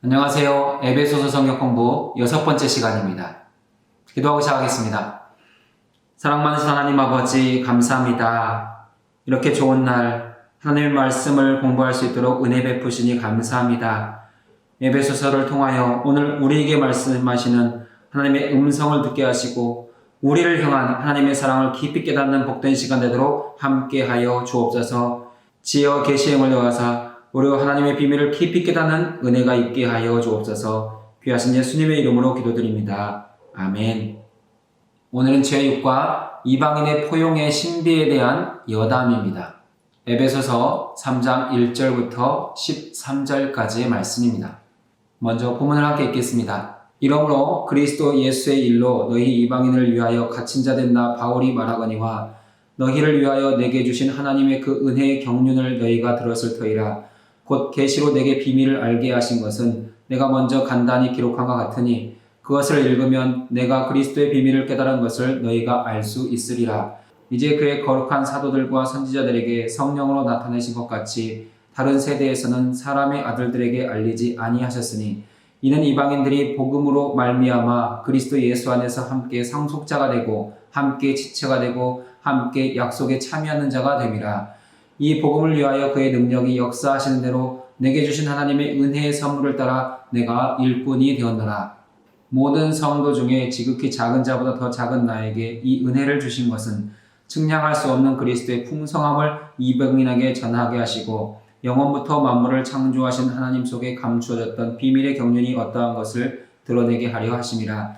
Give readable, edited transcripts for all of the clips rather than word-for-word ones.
안녕하세요. 에베소서 성경 공부 6번째 시간입니다. 기도하고 시작하겠습니다. 사랑 많으신 하나님 아버지 감사합니다. 이렇게 좋은 날 하나님의 말씀을 공부할 수 있도록 은혜 베푸시니 감사합니다. 에베소서를 통하여 오늘 우리에게 말씀하시는 하나님의 음성을 듣게 하시고 우리를 향한 하나님의 사랑을 깊이 깨닫는 복된 시간 되도록 함께하여 주옵소서. 지혜와 계시의 힘을 더하사 우리가 하나님의 비밀을 깊이 깨닫는 은혜가 있게 하여 주옵소서. 귀하신 예수님의 이름으로 기도드립니다. 아멘. 오늘은 제6과 이방인의 포용의 신비에 대한 여담입니다. 에베소서 3장 1절부터 13절까지의 말씀입니다. 먼저 본문을 함께 읽겠습니다. 이러므로 그리스도 예수의 일로 너희 이방인을 위하여 갇힌 자 된 나 바울이 말하거니와 너희를 위하여 내게 주신 하나님의 그 은혜의 경륜을 너희가 들었을 터이라. 곧 계시로 내게 비밀을 알게 하신 것은 내가 먼저 간단히 기록한 것 같으니 그것을 읽으면 내가 그리스도의 비밀을 깨달은 것을 너희가 알 수 있으리라. 이제 그의 거룩한 사도들과 선지자들에게 성령으로 나타내신 것 같이 다른 세대에서는 사람의 아들들에게 알리지 아니하셨으니 이는 이방인들이 복음으로 말미암아 그리스도 예수 안에서 함께 상속자가 되고 함께 지체가 되고 함께 약속에 참여하는 자가 됨이라. 이 복음을 위하여 그의 능력이 역사하시는 대로 내게 주신 하나님의 은혜의 선물을 따라 내가 일꾼이 되었노라. 모든 성도 중에 지극히 작은 자보다 더 작은 나에게 이 은혜를 주신 것은 측량할 수 없는 그리스도의 풍성함을 이방인에게 전하게 하시고 영원부터 만물을 창조하신 하나님 속에 감추어졌던 비밀의 경륜이 어떠한 것을 드러내게 하려 하심이라.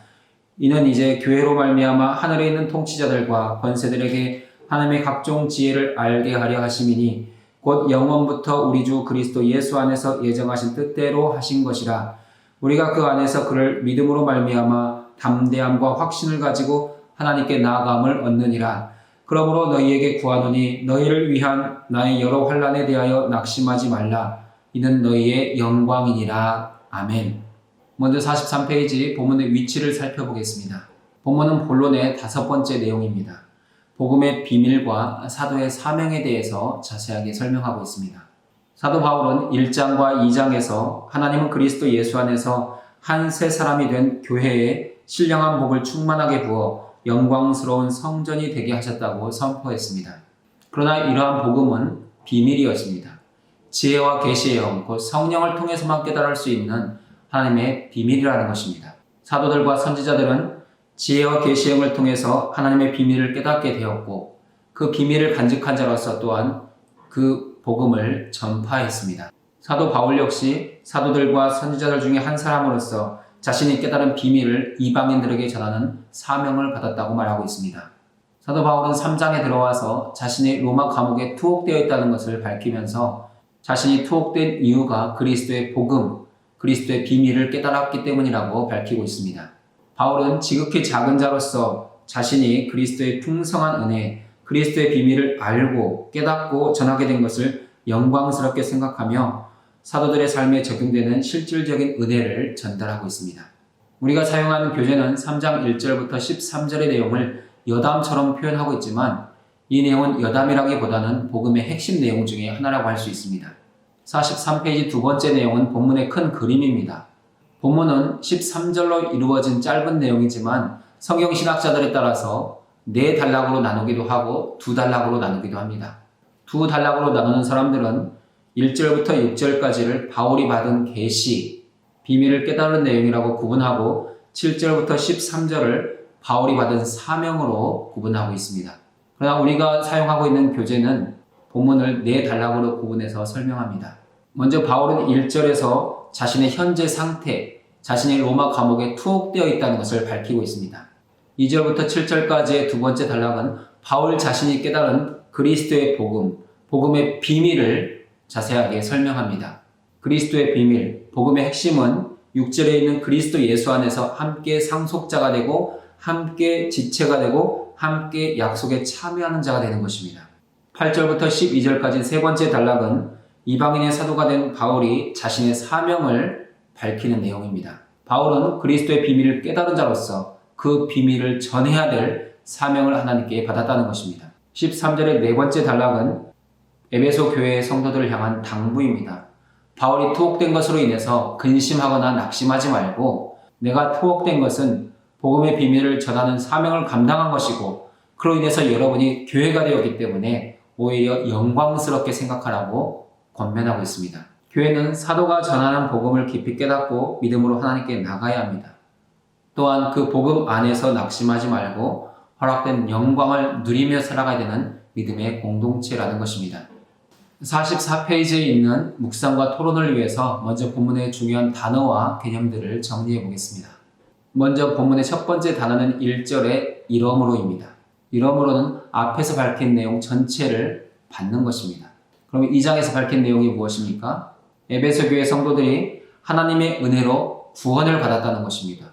이는 이제 교회로 말미암아 하늘에 있는 통치자들과 권세들에게 하나님의 각종 지혜를 알게 하려 하심이니 곧 영원부터 우리 주 그리스도 예수 안에서 예정하신 뜻대로 하신 것이라. 우리가 그 안에서 그를 믿음으로 말미암아 담대함과 확신을 가지고 하나님께 나아감을 얻느니라. 그러므로 너희에게 구하노니 너희를 위한 나의 여러 환난에 대하여 낙심하지 말라. 이는 너희의 영광이니라. 아멘. 먼저 43페이지 본문의 위치를 살펴보겠습니다. 본문은 본론의 5번째 내용입니다. 복음의 비밀과 사도의 사명에 대해서 자세하게 설명하고 있습니다. 사도 바울은 1장과 2장에서 하나님은 그리스도 예수 안에서 한 새 사람이 된 교회에 신령한 복을 충만하게 부어 영광스러운 성전이 되게 하셨다고 선포했습니다. 그러나 이러한 복음은 비밀이었습니다. 지혜와 계시의 영, 곧 성령을 통해서만 깨달을 수 있는 하나님의 비밀이라는 것입니다. 사도들과 선지자들은 지혜와 계시의 영을 통해서 하나님의 비밀을 깨닫게 되었고 그 비밀을 간직한 자로서 또한 그 복음을 전파했습니다. 사도 바울 역시 사도들과 선지자들 중에 한 사람으로서 자신이 깨달은 비밀을 이방인들에게 전하는 사명을 받았다고 말하고 있습니다. 사도 바울은 3장에 들어와서 자신이 로마 감옥에 투옥되어 있다는 것을 밝히면서 자신이 투옥된 이유가 그리스도의 복음, 그리스도의 비밀을 깨달았기 때문이라고 밝히고 있습니다. 바울은 지극히 작은 자로서 자신이 그리스도의 풍성한 은혜, 그리스도의 비밀을 알고 깨닫고 전하게 된 것을 영광스럽게 생각하며 사도들의 삶에 적용되는 실질적인 은혜를 전달하고 있습니다. 우리가 사용하는 교재는 3장 1절부터 13절의 내용을 여담처럼 표현하고 있지만 이 내용은 여담이라기보다는 복음의 핵심 내용 중에 하나라고 할 수 있습니다. 43페이지 두 번째 내용은 본문의 큰 그림입니다. 본문은 13절로 이루어진 짧은 내용이지만 성경 신학자들에 따라서 4단락으로 나누기도 하고 2단락으로 나누기도 합니다. 2단락으로 나누는 사람들은 1절부터 6절까지를 바울이 받은 계시, 비밀을 깨달은 내용이라고 구분하고 7절부터 13절을 바울이 받은 사명으로 구분하고 있습니다. 그러나 우리가 사용하고 있는 교재는 본문을 4단락으로 구분해서 설명합니다. 먼저 바울은 1절에서 자신의 현재 상태, 자신의 로마 감옥에 투옥되어 있다는 것을 밝히고 있습니다. 2절부터 7절까지의 두 번째 단락은 바울 자신이 깨달은 그리스도의 복음, 복음의 비밀을 자세하게 설명합니다. 그리스도의 비밀, 복음의 핵심은 6절에 있는 그리스도 예수 안에서 함께 상속자가 되고 함께 지체가 되고 함께 약속에 참여하는 자가 되는 것입니다. 8절부터 12절까지 세 번째 단락은 이방인의 사도가 된 바울이 자신의 사명을 밝히는 내용입니다. 바울은 그리스도의 비밀을 깨달은 자로서 그 비밀을 전해야 될 사명을 하나님께 받았다는 것입니다. 13절의 네 번째 단락은 에베소 교회의 성도들을 향한 당부입니다. 바울이 투옥된 것으로 인해서 근심하거나 낙심하지 말고 내가 투옥된 것은 복음의 비밀을 전하는 사명을 감당한 것이고 그로 인해서 여러분이 교회가 되었기 때문에 오히려 영광스럽게 생각하라고 권면하고 있습니다. 교회는 사도가 전하는 복음을 깊이 깨닫고 믿음으로 하나님께 나가야 합니다. 또한 그 복음 안에서 낙심하지 말고 허락된 영광을 누리며 살아가야 되는 믿음의 공동체라는 것입니다. 44페이지에 있는 묵상과 토론을 위해서 먼저 본문의 중요한 단어와 개념들을 정리해 보겠습니다. 먼저 본문의 첫 번째 단어는 1절의 이러므로입니다. 이러므로는 앞에서 밝힌 내용 전체를 받는 것입니다. 그럼 2장에서 밝힌 내용이 무엇입니까? 에베소 교회 성도들이 하나님의 은혜로 구원을 받았다는 것입니다.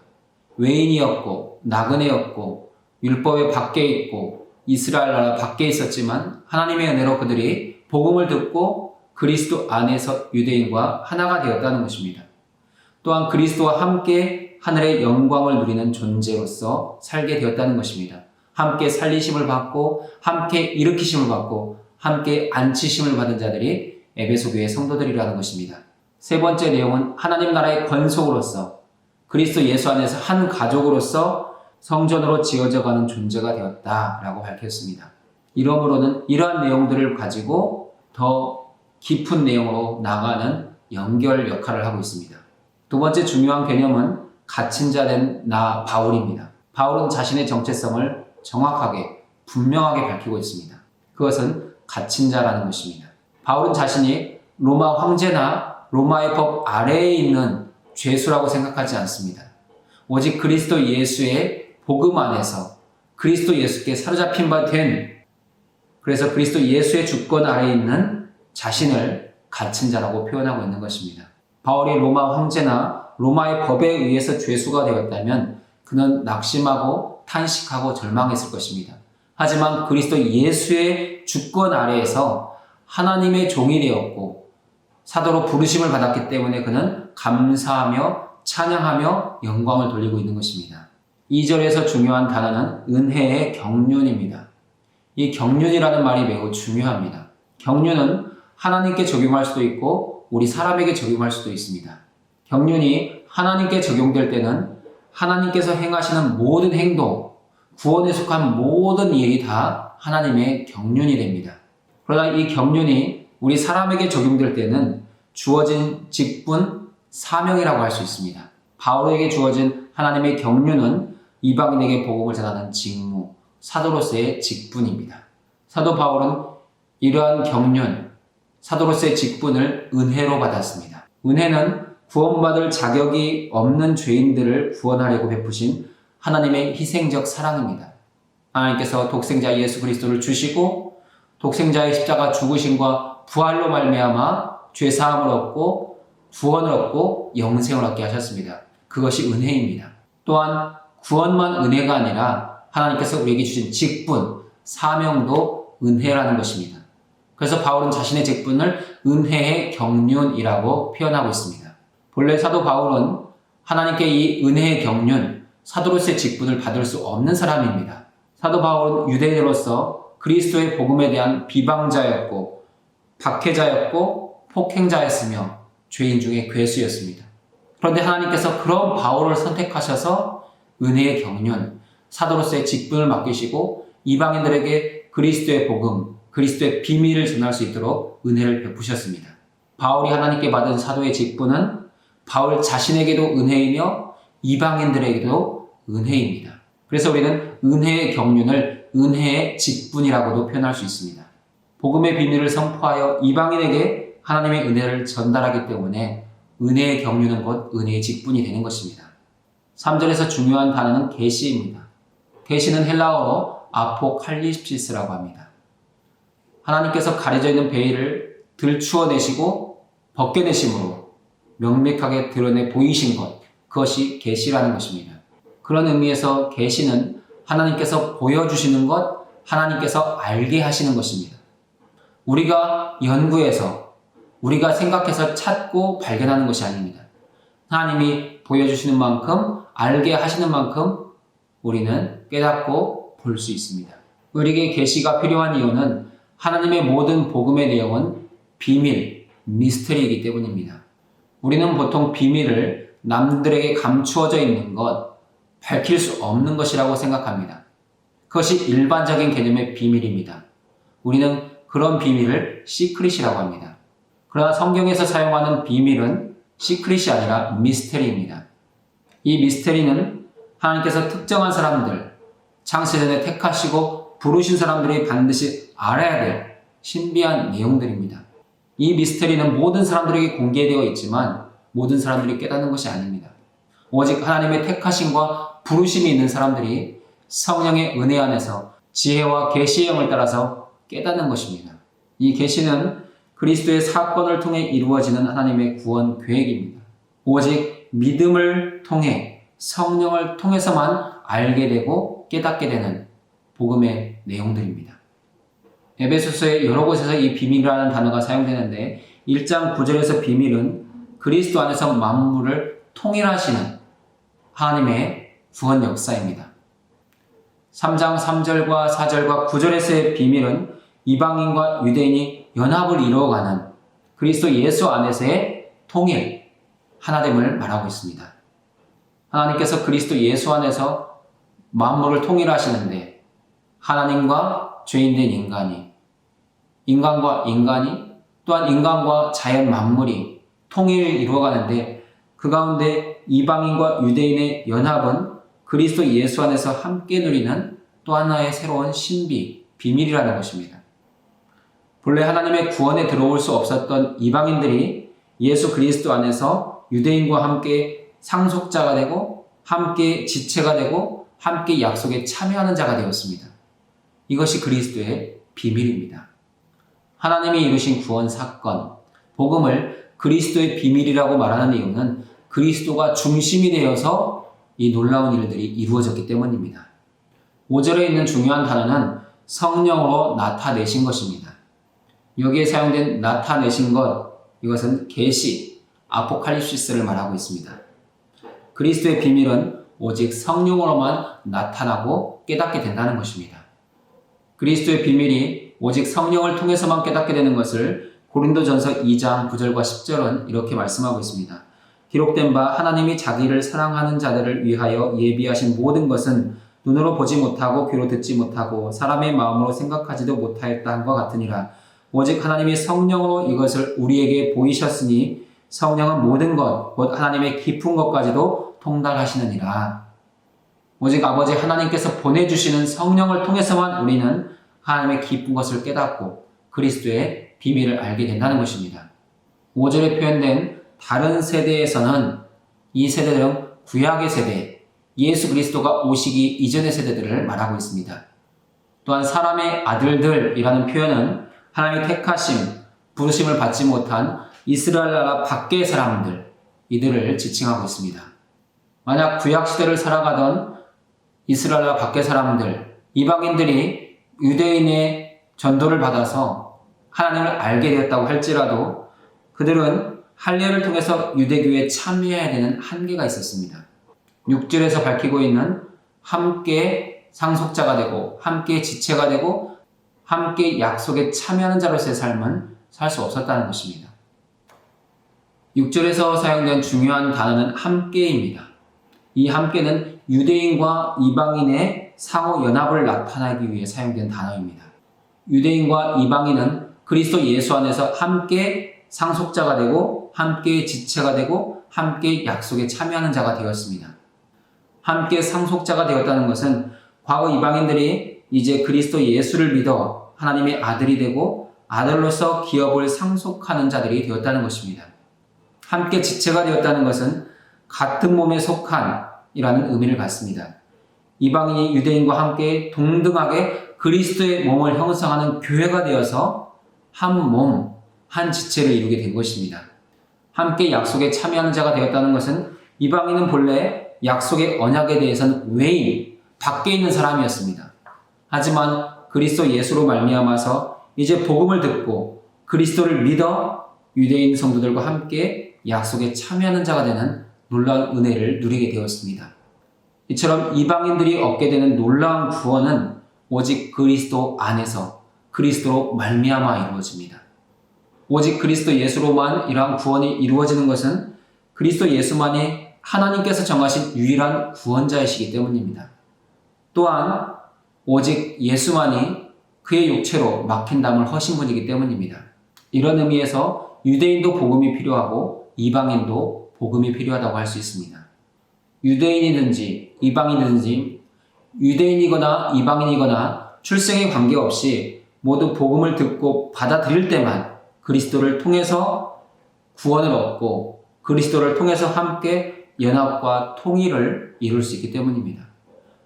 외인이었고 나그네였고 율법의 밖에 있고 이스라엘 나라 밖에 있었지만 하나님의 은혜로 그들이 복음을 듣고 그리스도 안에서 유대인과 하나가 되었다는 것입니다. 또한 그리스도와 함께 하늘의 영광을 누리는 존재로서 살게 되었다는 것입니다. 함께 살리심을 받고 함께 일으키심을 받고 함께 앉히심을 받은 자들이 에베소 교회 성도들이라는 것입니다. 세 번째 내용은 하나님 나라의 권속으로서 그리스도 예수 안에서 한 가족으로서 성전으로 지어져가는 존재가 되었다라고 밝혔습니다. 이러므로는 이러한 내용들을 가지고 더 깊은 내용으로 나가는 연결 역할을 하고 있습니다. 두 번째 중요한 개념은 갇힌 자 된 나 바울입니다. 바울은 자신의 정체성을 정확하게 분명하게 밝히고 있습니다. 그것은 갇힌 자라는 것입니다. 바울은 자신이 로마 황제나 로마의 법 아래에 있는 죄수라고 생각하지 않습니다. 오직 그리스도 예수의 복음 안에서 그리스도 예수께 사로잡힌 바 된, 그래서 그리스도 예수의 주권 아래에 있는 자신을 갇힌 자라고 표현하고 있는 것입니다. 바울이 로마 황제나 로마의 법에 의해서 죄수가 되었다면 그는 낙심하고 탄식하고 절망했을 것입니다. 하지만 그리스도 예수의 주권 아래에서 하나님의 종이 되었고 사도로 부르심을 받았기 때문에 그는 감사하며 찬양하며 영광을 돌리고 있는 것입니다. 2절에서 중요한 단어는 은혜의 경륜입니다. 이 경륜이라는 말이 매우 중요합니다. 경륜은 하나님께 적용할 수도 있고 우리 사람에게 적용할 수도 있습니다. 경륜이 하나님께 적용될 때는 하나님께서 행하시는 모든 행동, 구원에 속한 모든 일이 다 하나님의 경륜이 됩니다. 그러나 이 경륜이 우리 사람에게 적용될 때는 주어진 직분, 사명이라고 할 수 있습니다. 바울에게 주어진 하나님의 경륜은 이방인에게 복음을 전하는 직무, 사도로서의 직분입니다. 사도 바울은 이러한 경륜, 사도로서의 직분을 은혜로 받았습니다. 은혜는 구원받을 자격이 없는 죄인들을 구원하려고 베푸신 하나님의 희생적 사랑입니다. 하나님께서 독생자 예수 그리스도를 주시고 독생자의 십자가 죽으심과 부활로 말미암아 죄사함을 얻고 구원을 얻고 영생을 얻게 하셨습니다. 그것이 은혜입니다. 또한 구원만 은혜가 아니라 하나님께서 우리에게 주신 직분, 사명도 은혜라는 것입니다. 그래서 바울은 자신의 직분을 은혜의 경륜이라고 표현하고 있습니다. 본래 사도 바울은 하나님께 이 은혜의 경륜, 사도로서의 직분을 받을 수 없는 사람입니다. 사도 바울은 유대인으로서 그리스도의 복음에 대한 비방자였고 박해자였고 폭행자였으며 죄인 중에 괴수였습니다. 그런데 하나님께서 그런 바울을 선택하셔서 은혜의 경륜, 사도로서의 직분을 맡기시고 이방인들에게 그리스도의 복음, 그리스도의 비밀을 전할 수 있도록 은혜를 베푸셨습니다. 바울이 하나님께 받은 사도의 직분은 바울 자신에게도 은혜이며 이방인들에게도 은혜입니다. 그래서 우리는 은혜의 경륜을 은혜의 직분이라고도 표현할 수 있습니다. 복음의 비밀을 선포하여 이방인에게 하나님의 은혜를 전달하기 때문에 은혜의 경륜은 곧 은혜의 직분이 되는 것입니다. 3절에서 중요한 단어는 계시입니다. 계시는 헬라어로 아포칼립시스라고 합니다. 하나님께서 가려져 있는 베일을 들추어내시고 벗겨내심으로 명백하게 드러내 보이신 것, 그것이 계시라는 것입니다. 그런 의미에서 계시는 하나님께서 보여주시는 것, 하나님께서 알게 하시는 것입니다. 우리가 연구해서, 우리가 생각해서 찾고 발견하는 것이 아닙니다. 하나님이 보여주시는 만큼, 알게 하시는 만큼 우리는 깨닫고 볼 수 있습니다. 우리에게 계시가 필요한 이유는 하나님의 모든 복음의 내용은 비밀, 미스터리이기 때문입니다. 우리는 보통 비밀을 남들에게 감추어져 있는 것, 밝힐 수 없는 것이라고 생각합니다. 그것이 일반적인 개념의 비밀입니다. 우리는 그런 비밀을 시크릿이라고 합니다. 그러나 성경에서 사용하는 비밀은 시크릿이 아니라 미스테리입니다. 이 미스테리는 하나님께서 특정한 사람들, 창세전에 택하시고 부르신 사람들이 반드시 알아야 될 신비한 내용들입니다. 이 미스테리는 모든 사람들에게 공개되어 있지만 모든 사람들이 깨닫는 것이 아닙니다. 오직 하나님의 택하심과 부르심이 있는 사람들이 성령의 은혜 안에서 지혜와 계시의 영을 따라서 깨닫는 것입니다. 이 계시는 그리스도의 사건을 통해 이루어지는 하나님의 구원 계획입니다. 오직 믿음을 통해 성령을 통해서만 알게 되고 깨닫게 되는 복음의 내용들입니다. 에베소서의 여러 곳에서 이 비밀이라는 단어가 사용되는데 1장 9절에서 비밀은 그리스도 안에서 만물을 통일하시는 하나님의 구원 역사입니다. 3장 3절과 4절과 9절에서의 비밀은 이방인과 유대인이 연합을 이루어가는 그리스도 예수 안에서의 통일, 하나됨을 말하고 있습니다. 하나님께서 그리스도 예수 안에서 만물을 통일하시는데 하나님과 죄인된 인간이, 인간과 인간이, 또한 인간과 자연 만물이 통일을 이루어가는데 그 가운데 이방인과 유대인의 연합은 그리스도 예수 안에서 함께 누리는 또 하나의 새로운 신비, 비밀이라는 것입니다. 본래 하나님의 구원에 들어올 수 없었던 이방인들이 예수 그리스도 안에서 유대인과 함께 상속자가 되고 함께 지체가 되고 함께 약속에 참여하는 자가 되었습니다. 이것이 그리스도의 비밀입니다. 하나님이 이루신 구원 사건, 복음을 그리스도의 비밀이라고 말하는 이유는 그리스도가 중심이 되어서 이 놀라운 일들이 이루어졌기 때문입니다. 5절에 있는 중요한 단어는 성령으로 나타내신 것입니다. 여기에 사용된 나타내신 것, 이것은 계시, 아포칼립시스를 말하고 있습니다. 그리스도의 비밀은 오직 성령으로만 나타나고 깨닫게 된다는 것입니다. 그리스도의 비밀이 오직 성령을 통해서만 깨닫게 되는 것을 고린도전서 2장 9절과 10절은 이렇게 말씀하고 있습니다. 기록된 바 하나님이 자기를 사랑하는 자들을 위하여 예비하신 모든 것은 눈으로 보지 못하고 귀로 듣지 못하고 사람의 마음으로 생각하지도 못하였다 함과 같으니라. 오직 하나님이 성령으로 이것을 우리에게 보이셨으니 성령은 모든 것, 곧 하나님의 깊은 것까지도 통달하시느니라. 오직 아버지 하나님께서 보내주시는 성령을 통해서만 우리는 하나님의 깊은 것을 깨닫고 그리스도의 비밀을 알게 된다는 것입니다. 5절에 표현된 다른 세대에서는 이 세대들은 구약의 세대, 예수 그리스도가 오시기 이전의 세대들을 말하고 있습니다. 또한 사람의 아들들이라는 표현은 하나님의 택하심, 부르심을 받지 못한 이스라엘 나라 밖의 사람들, 이들을 지칭하고 있습니다. 만약 구약시대를 살아가던 이스라엘 나라 밖의 사람들, 이방인들이 유대인의 전도를 받아서 하나님을 알게 되었다고 할지라도 그들은 할례를 통해서 유대교에 참여해야 되는 한계가 있었습니다. 6절에서 밝히고 있는 함께 상속자가 되고 함께 지체가 되고 함께 약속에 참여하는 자로서의 삶은 살 수 없었다는 것입니다. 6절에서 사용된 중요한 단어는 함께입니다. 이 함께는 유대인과 이방인의 상호 연합을 나타내기 위해 사용된 단어입니다. 유대인과 이방인은 그리스도 예수 안에서 함께 상속자가 되고 함께 지체가 되고 함께 약속에 참여하는 자가 되었습니다. 함께 상속자가 되었다는 것은 과거 이방인들이 이제 그리스도 예수를 믿어 하나님의 아들이 되고 아들로서 기업을 상속하는 자들이 되었다는 것입니다. 함께 지체가 되었다는 것은 같은 몸에 속한 이라는 의미를 갖습니다. 이방인이 유대인과 함께 동등하게 그리스도의 몸을 형성하는 교회가 되어서 한 몸, 한 지체를 이루게 된 것입니다. 함께 약속에 참여하는 자가 되었다는 것은 이방인은 본래 약속의 언약에 대해서는 외인, 밖에 있는 사람이었습니다. 하지만 그리스도 예수로 말미암아서 이제 복음을 듣고 그리스도를 믿어 유대인 성도들과 함께 약속에 참여하는 자가 되는 놀라운 은혜를 누리게 되었습니다. 이처럼 이방인들이 얻게 되는 놀라운 구원은 오직 그리스도 안에서 그리스도로 말미암아 이루어집니다. 오직 그리스도 예수로만 이러한 구원이 이루어지는 것은 그리스도 예수만이 하나님께서 정하신 유일한 구원자이시기 때문입니다. 또한 오직 예수만이 그의 육체로 막힌 담을 허신 분이기 때문입니다. 이런 의미에서 유대인도 복음이 필요하고 이방인도 복음이 필요하다고 할 수 있습니다. 유대인이든지 이방인이든지 유대인이거나 이방인이거나 출생에 관계없이 모두 복음을 듣고 받아들일 때만 그리스도를 통해서 구원을 얻고 그리스도를 통해서 함께 연합과 통일을 이룰 수 있기 때문입니다.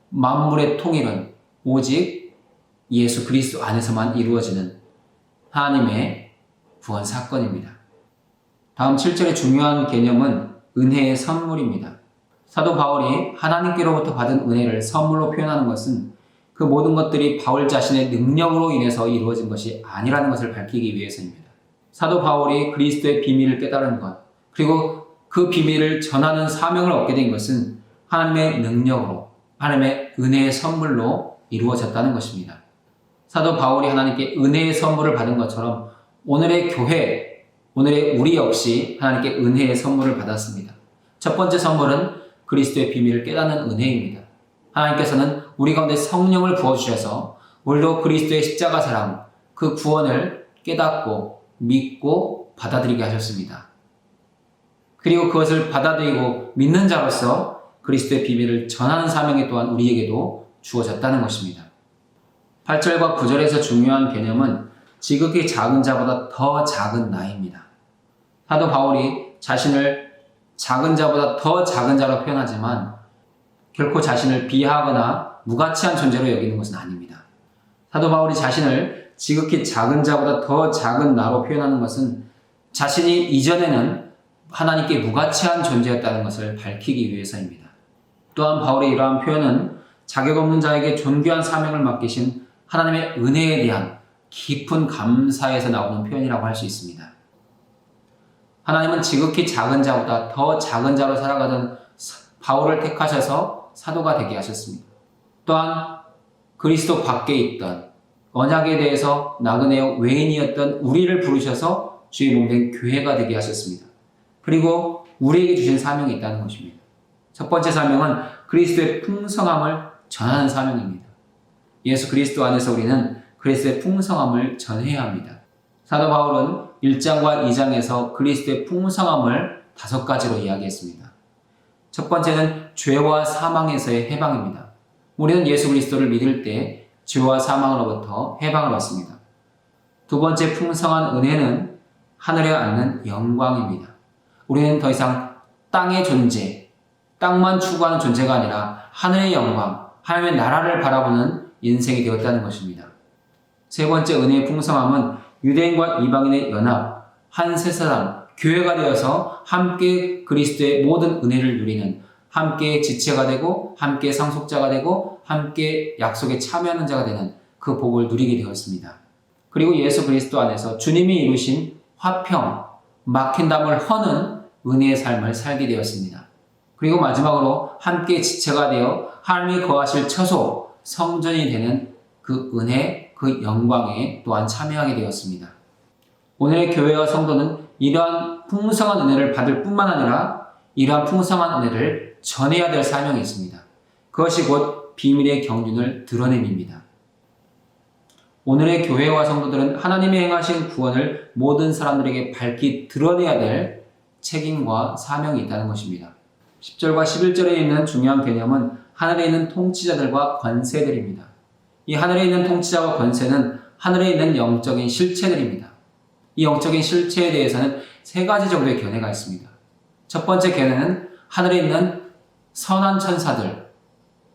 만물의 통일은 오직 예수 그리스도 안에서만 이루어지는 하나님의 구원 사건입니다. 다음 7절의 중요한 개념은 은혜의 선물입니다. 사도 바울이 하나님께로부터 받은 은혜를 선물로 표현하는 것은 그 모든 것들이 바울 자신의 능력으로 인해서 이루어진 것이 아니라는 것을 밝히기 위해서입니다. 사도 바울이 그리스도의 비밀을 깨달은 것, 그리고 그 비밀을 전하는 사명을 얻게 된 것은 하나님의 능력으로, 하나님의 은혜의 선물로 이루어졌다는 것입니다. 사도 바울이 하나님께 은혜의 선물을 받은 것처럼 오늘의 교회, 오늘의 우리 역시 하나님께 은혜의 선물을 받았습니다. 첫 번째 선물은 그리스도의 비밀을 깨닫는 은혜입니다. 하나님께서는 우리 가운데 성령을 부어주셔서 우리도 그리스도의 십자가 사랑, 그 구원을 깨닫고 믿고 받아들이게 하셨습니다. 그리고 그것을 받아들이고 믿는 자로서 그리스도의 비밀을 전하는 사명이 또한 우리에게도 주어졌다는 것입니다. 8절과 9절에서 중요한 개념은 지극히 작은 자보다 더 작은 나입니다. 사도 바울이 자신을 작은 자보다 더 작은 자로 표현하지만 결코 자신을 비하하거나 무가치한 존재로 여기는 것은 아닙니다. 사도 바울이 자신을 지극히 작은 자보다 더 작은 나로 표현하는 것은 자신이 이전에는 하나님께 무가치한 존재였다는 것을 밝히기 위해서입니다. 또한 바울의 이러한 표현은 자격 없는 자에게 존귀한 사명을 맡기신 하나님의 은혜에 대한 깊은 감사에서 나오는 표현이라고 할 수 있습니다. 하나님은 지극히 작은 자보다 더 작은 자로 살아가던 바울을 택하셔서 사도가 되게 하셨습니다. 또한 그리스도 밖에 있던 언약에 대해서 나그네요 외인이었던 우리를 부르셔서 주의 몸된 교회가 되게 하셨습니다. 그리고 우리에게 주신 사명이 있다는 것입니다. 첫 번째 사명은 그리스도의 풍성함을 전하는 사명입니다. 예수 그리스도 안에서 우리는 그리스도의 풍성함을 전해야 합니다. 사도 바울은 1장과 2장에서 그리스도의 풍성함을 5가지로 이야기했습니다. 첫 번째는 죄와 사망에서의 해방입니다. 우리는 예수 그리스도를 믿을 때 죄와 사망으로부터 해방을 얻습니다. 두 번째 풍성한 은혜는 하늘에 앉는 영광입니다. 우리는 더 이상 땅의 존재, 땅만 추구하는 존재가 아니라 하늘의 영광, 하나님의 나라를 바라보는 인생이 되었다는 것입니다. 세 번째 은혜의 풍성함은 유대인과 이방인의 연합, 한 세 사람, 교회가 되어서 함께 그리스도의 모든 은혜를 누리는, 함께 지체가 되고 함께 상속자가 되고 함께 약속에 참여하는 자가 되는 그 복을 누리게 되었습니다. 그리고 예수 그리스도 안에서 주님이 이루신 화평, 막힌 담을 허는 은혜의 삶을 살게 되었습니다. 그리고 마지막으로 함께 지체가 되어 하나님이 거하실 처소, 성전이 되는 그 은혜, 그 영광에 또한 참여하게 되었습니다. 오늘의 교회와 성도는 이러한 풍성한 은혜를 받을 뿐만 아니라 이러한 풍성한 은혜를 전해야 될 사명이 있습니다. 그것이 곧 비밀의 경륜을 드러냄입니다. 오늘의 교회와 성도들은 하나님이 행하신 구원을 모든 사람들에게 밝히 드러내야 될 책임과 사명이 있다는 것입니다. 10절과 11절에 있는 중요한 개념은 하늘에 있는 통치자들과 권세들입니다. 이 하늘에 있는 통치자와 권세는 하늘에 있는 영적인 실체들입니다. 이 영적인 실체에 대해서는 3가지 정도의 견해가 있습니다. 첫 번째 견해는 하늘에 있는 선한 천사들,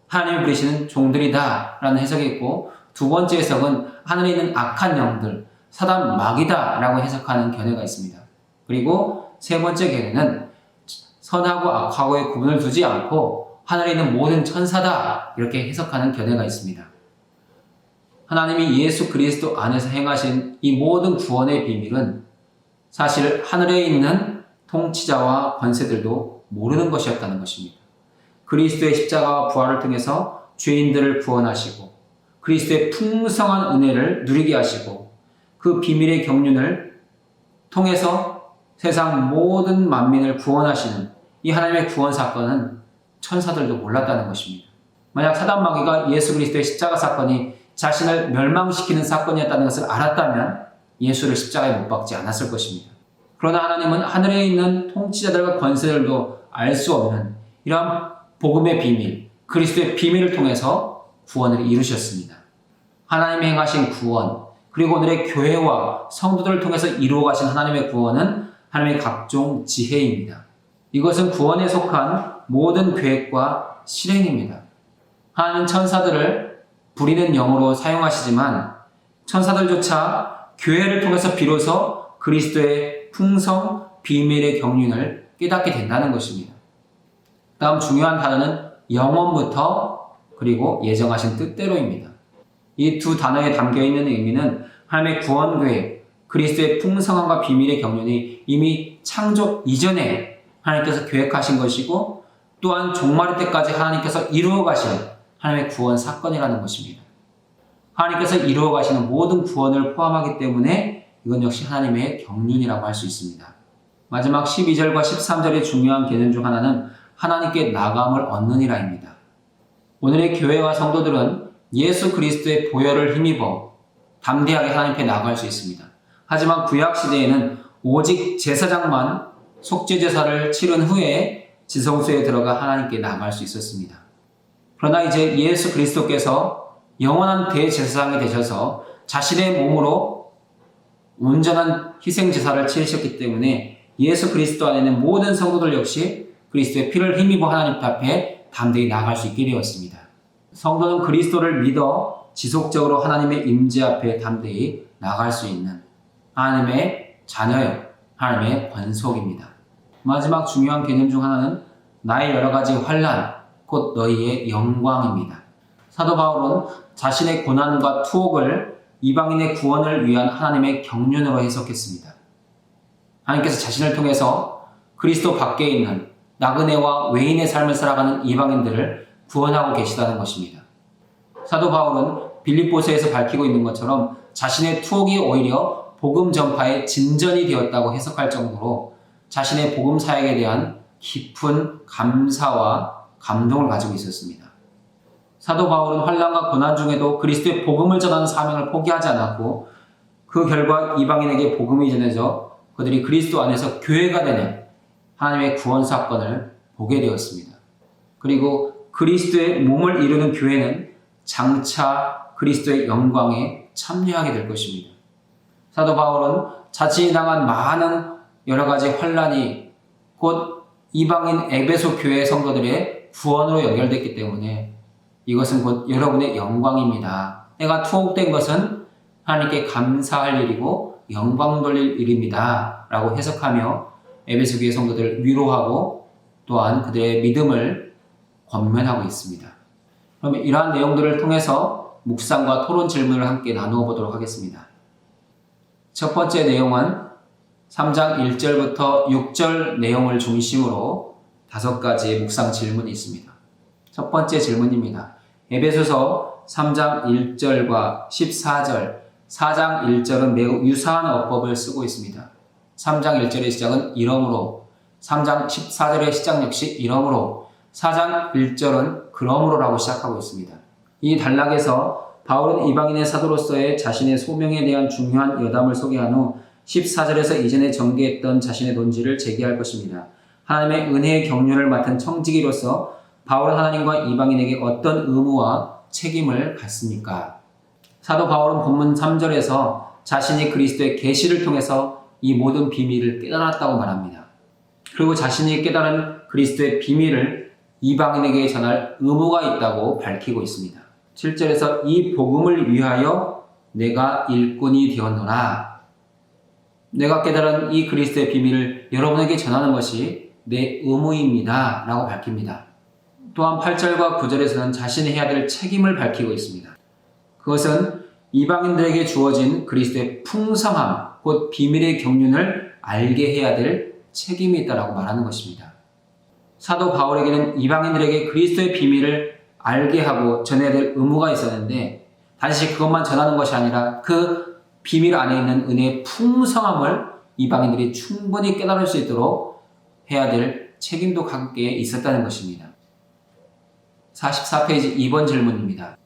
하나님이 부리시는 종들이다 라는 해석이 있고, 두 번째 해석은 하늘에 있는 악한 영들, 사단 마귀다 라고 해석하는 견해가 있습니다. 그리고 세 번째 견해는 선하고 악하고의 구분을 두지 않고 하늘에 있는 모든 천사다 이렇게 해석하는 견해가 있습니다. 하나님이 예수 그리스도 안에서 행하신 이 모든 구원의 비밀은 사실 하늘에 있는 통치자와 권세들도 모르는 것이었다는 것입니다. 그리스도의 십자가와 부활을 통해서 죄인들을 구원하시고 그리스도의 풍성한 은혜를 누리게 하시고 그 비밀의 경륜을 통해서 세상 모든 만민을 구원하시는 이 하나님의 구원 사건은 천사들도 몰랐다는 것입니다. 만약 사단 마귀가 예수 그리스도의 십자가 사건이 자신을 멸망시키는 사건이었다는 것을 알았다면 예수를 십자가에 못 박지 않았을 것입니다. 그러나 하나님은 하늘에 있는 통치자들과 권세들도 알 수 없는 이러한 복음의 비밀, 그리스도의 비밀을 통해서 구원을 이루셨습니다. 하나님이 행하신 구원, 그리고 오늘의 교회와 성도들을 통해서 이루어 가신 하나님의 구원은 하나님의 각종 지혜입니다. 이것은 구원에 속한 모든 계획과 실행입니다. 하나님은 천사들을 부리는 영으로 사용하시지만 천사들조차 교회를 통해서 비로소 그리스도의 풍성 비밀의 경륜을 깨닫게 된다는 것입니다. 다음 중요한 단어는 영원부터 그리고 예정하신 뜻대로입니다. 이 두 단어에 담겨있는 의미는 하나님의 구원 계획, 그리스도의 풍성함과 비밀의 경륜이 이미 창조 이전에 하나님께서 계획하신 것이고 또한 종말의 때까지 하나님께서 이루어 가신 하나님의 구원 사건이라는 것입니다. 하나님께서 이루어 가시는 모든 구원을 포함하기 때문에 이건 역시 하나님의 경륜이라고 할 수 있습니다. 마지막 12절과 13절의 중요한 개념 중 하나는 하나님께 나감을 얻느니라입니다. 오늘의 교회와 성도들은 예수 그리스도의 보혈을 힘입어 담대하게 하나님 앞에 나아갈 수 있습니다. 하지만 구약 시대에는 오직 제사장만 속죄제사를 치른 후에 지성소에 들어가 하나님께 나아갈 수 있었습니다. 그러나 이제 예수 그리스도께서 영원한 대제사장이 되셔서 자신의 몸으로 온전한 희생제사를 치르셨기 때문에 예수 그리스도 안에 있는 모든 성도들 역시 그리스도의 피를 힘입어 하나님 앞에 담대히 나아갈 수 있게 되었습니다. 성도는 그리스도를 믿어 지속적으로 하나님의 임재 앞에 담대히 나아갈 수 있는 하나님의 자녀요, 하나님의 권속입니다. 마지막 중요한 개념 중 하나는 나의 여러 가지 환난, 곧 너희의 영광입니다. 사도 바울은 자신의 고난과 투옥을 이방인의 구원을 위한 하나님의 경륜으로 해석했습니다. 하나님께서 자신을 통해서 그리스도 밖에 있는 나그네와 외인의 삶을 살아가는 이방인들을 구원하고 계시다는 것입니다. 사도 바울은 빌립보서에서 밝히고 있는 것처럼 자신의 투옥이 오히려 복음 전파의 진전이 되었다고 해석할 정도로 자신의 복음 사역에 대한 깊은 감사와 감동을 가지고 있었습니다. 사도 바울은 환난과 고난 중에도 그리스도의 복음을 전하는 사명을 포기하지 않았고 그 결과 이방인에게 복음이 전해져 그들이 그리스도 안에서 교회가 되는 하나님의 구원 사건을 보게 되었습니다. 그리고 그리스도의 몸을 이루는 교회는 장차 그리스도의 영광에 참여하게 될 것입니다. 사도 바울은 자신이 당한 많은 여러 가지 환난이 곧 이방인 에베소 교회 성도들의 구원으로 연결됐기 때문에 이것은 곧 여러분의 영광입니다. 내가 투옥된 것은 하나님께 감사할 일이고 영광 돌릴 일입니다. 라고 해석하며 에베소 교회 성도들을 위로하고 또한 그들의 믿음을 권면하고 있습니다. 그러면 이러한 내용들을 통해서 묵상과 토론 질문을 함께 나누어 보도록 하겠습니다. 첫 번째 내용은 3장 1절부터 6절 내용을 중심으로 5가지의 묵상 질문이 있습니다. 첫 번째 질문입니다. 에베소서 3장 1절과 14절, 4장 1절은 매우 유사한 어법을 쓰고 있습니다. 3장 1절의 시작은 이러므로, 3장 14절의 시작 역시 이러므로, 4장 1절은 그러므로라고 시작하고 있습니다. 이 단락에서 바울은 이방인의 사도로서의 자신의 소명에 대한 중요한 여담을 소개한 후 14절에서 이전에 전개했던 자신의 논지를 제기할 것입니다. 하나님의 은혜의 경륜을 맡은 청지기로서 바울은 하나님과 이방인에게 어떤 의무와 책임을 갖습니까? 사도 바울은 본문 3절에서 자신이 그리스도의 계시를 통해서 이 모든 비밀을 깨달았다고 말합니다. 그리고 자신이 깨달은 그리스도의 비밀을 이방인에게 전할 의무가 있다고 밝히고 있습니다. 7절에서 이 복음을 위하여 내가 일꾼이 되었노라. 내가 깨달은 이 그리스도의 비밀을 여러분에게 전하는 것이 내 의무입니다. 라고 밝힙니다. 또한 8절과 9절에서는 자신이 해야 될 책임을 밝히고 있습니다. 그것은 이방인들에게 주어진 그리스도의 풍성함, 곧 비밀의 경륜을 알게 해야 될 책임이 있다고 말하는 것입니다. 사도 바울에게는 이방인들에게 그리스도의 비밀을 알게 하고 전해야 될 의무가 있었는데 단지 그것만 전하는 것이 아니라 그 비밀 안에 있는 은혜의 풍성함을 이방인들이 충분히 깨달을 수 있도록 해야 될 책임도 함께 있었다는 것입니다. 44페이지 2번 질문입니다.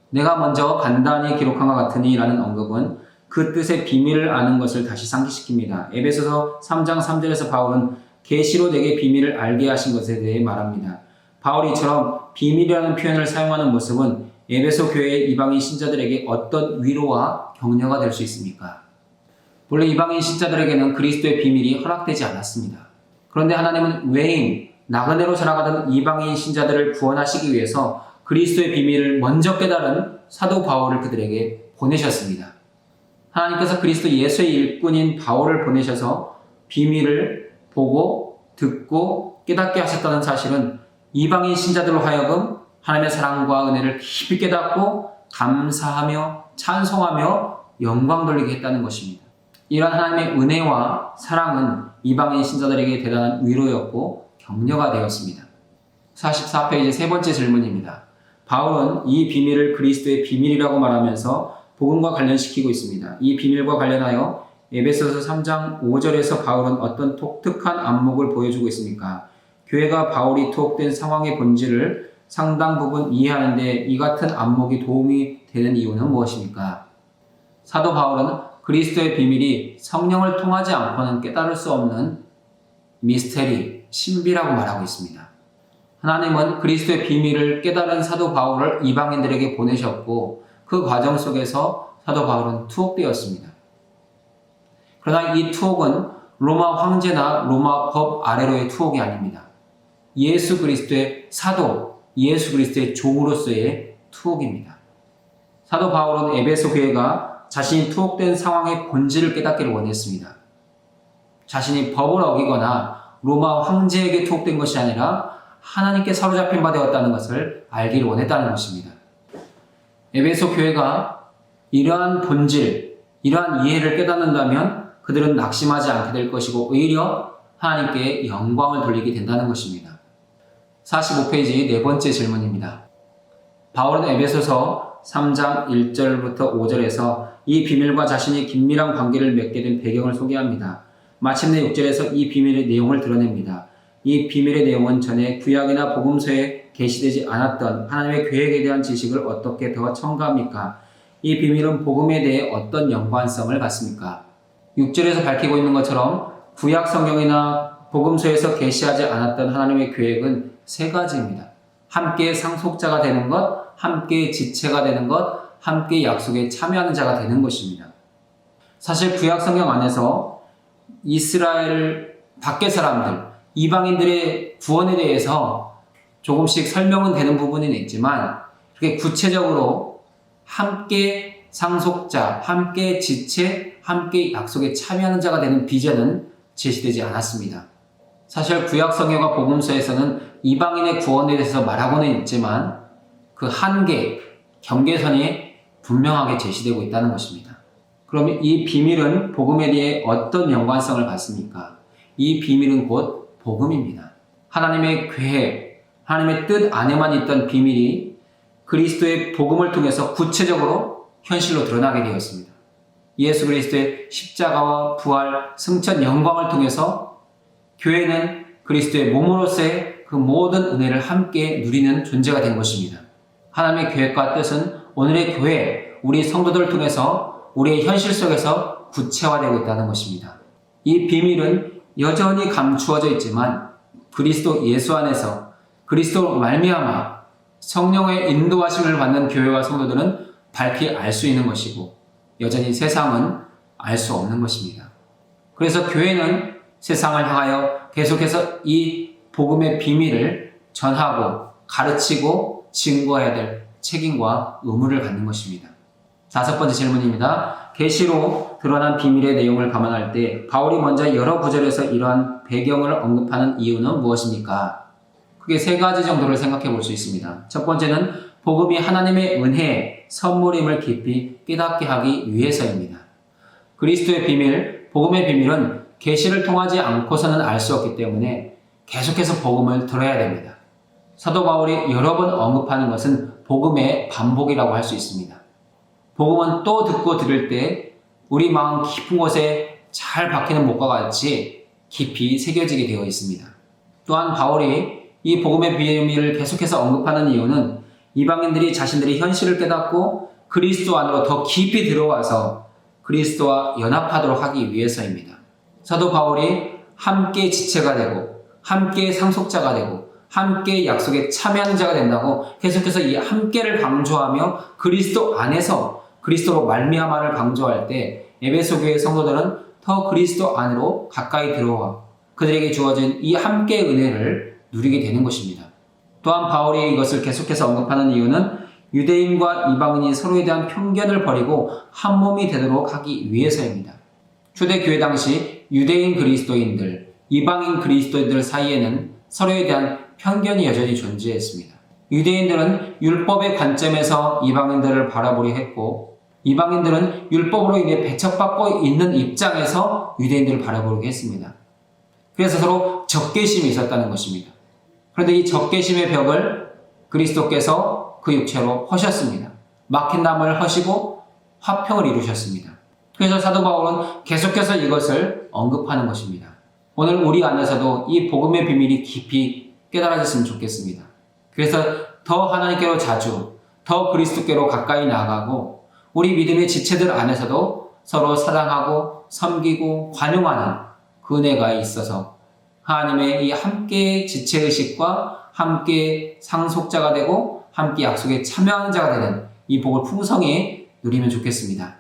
내가 먼저 간단히 기록한 것 같으니 라는 언급은 그 뜻의 비밀을 아는 것을 다시 상기시킵니다. 에베소서 3장 3절에서 바울은 계시로 내게 비밀을 알게 하신 것에 대해 말합니다. 바울이 이처럼 비밀이라는 표현을 사용하는 모습은 에베소 교회의 이방인 신자들에게 어떤 위로와 격려가 될 수 있습니까? 원래 이방인 신자들에게는 그리스도의 비밀이 허락되지 않았습니다. 그런데 하나님은 외인, 나그네로 살아가던 이방인 신자들을 구원하시기 위해서 그리스도의 비밀을 먼저 깨달은 사도 바울을 그들에게 보내셨습니다. 하나님께서 그리스도 예수의 일꾼인 바울을 보내셔서 비밀을 보고 듣고 깨닫게 하셨다는 사실은 이방인 신자들로 하여금 하나님의 사랑과 은혜를 깊이 깨닫고 감사하며 찬송하며 영광 돌리게 했다는 것입니다. 이러한 하나님의 은혜와 사랑은 이방인 신자들에게 대단한 위로였고 격려가 되었습니다. 44페이지 세 번째 질문입니다. 바울은 이 비밀을 그리스도의 비밀이라고 말하면서 복음과 관련시키고 있습니다. 이 비밀과 관련하여 에베소서 3장 5절에서 바울은 어떤 독특한 안목을 보여주고 있습니까? 교회가 바울이 투옥된 상황의 본질을 상당 부분 이해하는 데 이 같은 안목이 도움이 되는 이유는 무엇입니까? 사도 바울은 그리스도의 비밀이 성령을 통하지 않고는 깨달을 수 없는 미스테리, 신비라고 말하고 있습니다. 하나님은 그리스도의 비밀을 깨달은 사도 바울을 이방인들에게 보내셨고 그 과정 속에서 사도 바울은 투옥되었습니다. 그러나 이 투옥은 로마 황제나 로마 법 아래로의 투옥이 아닙니다. 예수 그리스도의 사도, 예수 그리스도의 종으로서의 투옥입니다. 사도 바울은 에베소 교회가 자신이 투옥된 상황의 본질을 깨닫기를 원했습니다. 자신이 법을 어기거나 로마 황제에게 투옥된 것이 아니라 하나님께 사로잡힌 바 되었다는 것을 알기를 원했다는 것입니다. 에베소 교회가 이러한 본질, 이러한 이해를 깨닫는다면 그들은 낙심하지 않게 될 것이고 오히려 하나님께 영광을 돌리게 된다는 것입니다. 45페이지 네 번째 질문입니다. 바울은 에베소서 3장 1절부터 5절에서 이 비밀과 자신이 긴밀한 관계를 맺게 된 배경을 소개합니다. 마침내 6절에서 이 비밀의 내용을 드러냅니다. 이 비밀의 내용은 전에 구약이나 복음서에 게시되지 않았던 하나님의 계획에 대한 지식을 어떻게 더 첨가합니까? 이 비밀은 복음에 대해 어떤 연관성을 갖습니까? 6절에서 밝히고 있는 것처럼 구약 성경이나 복음서에서 게시하지 않았던 하나님의 계획은 세 가지입니다. 함께 상속자가 되는 것, 함께 지체가 되는 것, 함께 약속에 참여하는 자가 되는 것입니다. 사실 구약 성경 안에서 이스라엘 밖의 사람들, 이방인들의 구원에 대해서 조금씩 설명은 되는 부분은 있지만 그렇게 구체적으로 함께 상속자, 함께 지체, 함께 약속에 참여하는 자가 되는 비전은 제시되지 않았습니다. 사실 구약 성경과 복음서에서는 이방인의 구원에 대해서 말하고는 있지만 그 한계, 경계선이 분명하게 제시되고 있다는 것입니다. 그러면 이 비밀은 복음에 대해 어떤 연관성을 갖습니까? 이 비밀은 곧 복음입니다. 하나님의 계획, 하나님의 뜻 안에만 있던 비밀이 그리스도의 복음을 통해서 구체적으로 현실로 드러나게 되었습니다. 예수 그리스도의 십자가와 부활, 승천, 영광을 통해서 교회는 그리스도의 몸으로서의 그 모든 은혜를 함께 누리는 존재가 된 것입니다. 하나님의 계획과 뜻은 오늘의 교회, 우리 성도들을 통해서 우리의 현실 속에서 구체화되고 있다는 것입니다. 이 비밀은 여전히 감추어져 있지만 그리스도 예수 안에서 그리스도 말미암아 성령의 인도하심을 받는 교회와 성도들은 밝히 알 수 있는 것이고 여전히 세상은 알 수 없는 것입니다. 그래서 교회는 세상을 향하여 계속해서 이 복음의 비밀을 전하고 가르치고 증거해야 될 책임과 의무를 갖는 것입니다. 다섯 번째 질문입니다. 계시로 드러난 비밀의 내용을 감안할 때 바울이 먼저 여러 구절에서 이러한 배경을 언급하는 이유는 무엇입니까? 크게 세 가지 정도를 생각해 볼 수 있습니다. 첫 번째는 복음이 하나님의 은혜, 선물임을 깊이 깨닫게 하기 위해서입니다. 그리스도의 비밀, 복음의 비밀은 계시를 통하지 않고서는 알 수 없기 때문에 계속해서 복음을 들어야 됩니다. 사도 바울이 여러 번 언급하는 것은 복음의 반복이라고 할 수 있습니다. 복음은 또 듣고 들을 때 우리 마음 깊은 곳에 잘 박히는 못과 같이 깊이 새겨지게 되어 있습니다. 또한 바울이 이 복음의 비밀을 계속해서 언급하는 이유는 이방인들이 자신들이 현실을 깨닫고 그리스도 안으로 더 깊이 들어와서 그리스도와 연합하도록 하기 위해서입니다. 사도 바울이 함께 지체가 되고 함께 상속자가 되고 함께 약속에 참여하는 자가 된다고 계속해서 이 함께를 강조하며 그리스도 안에서 그리스도로 말미암아를 강조할 때 에베소 교회 성도들은 더 그리스도 안으로 가까이 들어와 그들에게 주어진 이 함께의 은혜를 누리게 되는 것입니다. 또한 바울이 이것을 계속해서 언급하는 이유는 유대인과 이방인이 서로에 대한 편견을 버리고 한 몸이 되도록 하기 위해서입니다. 초대교회 당시 유대인 그리스도인들, 이방인 그리스도인들 사이에는 서로에 대한 편견이 여전히 존재했습니다. 유대인들은 율법의 관점에서 이방인들을 바라보려 했고 이방인들은 율법으로 인해 배척받고 있는 입장에서 유대인들을 바라보려고 했습니다. 그래서 서로 적개심이 있었다는 것입니다. 그런데 이 적개심의 벽을 그리스도께서 그 육체로 허셨습니다. 막힌 담을 허시고 화평을 이루셨습니다. 그래서 사도 바울은 계속해서 이것을 언급하는 것입니다. 오늘 우리 안에서도 이 복음의 비밀이 깊이 깨달아졌으면 좋겠습니다. 그래서 더 하나님께로 자주, 더 그리스도께로 가까이 나아가고 우리 믿음의 지체들 안에서도 서로 사랑하고 섬기고 관용하는 그 은혜가 있어서 하나님의 이 함께 지체의식과 함께 상속자가 되고 함께 약속에 참여하는 자가 되는 이 복을 풍성히 누리면 좋겠습니다.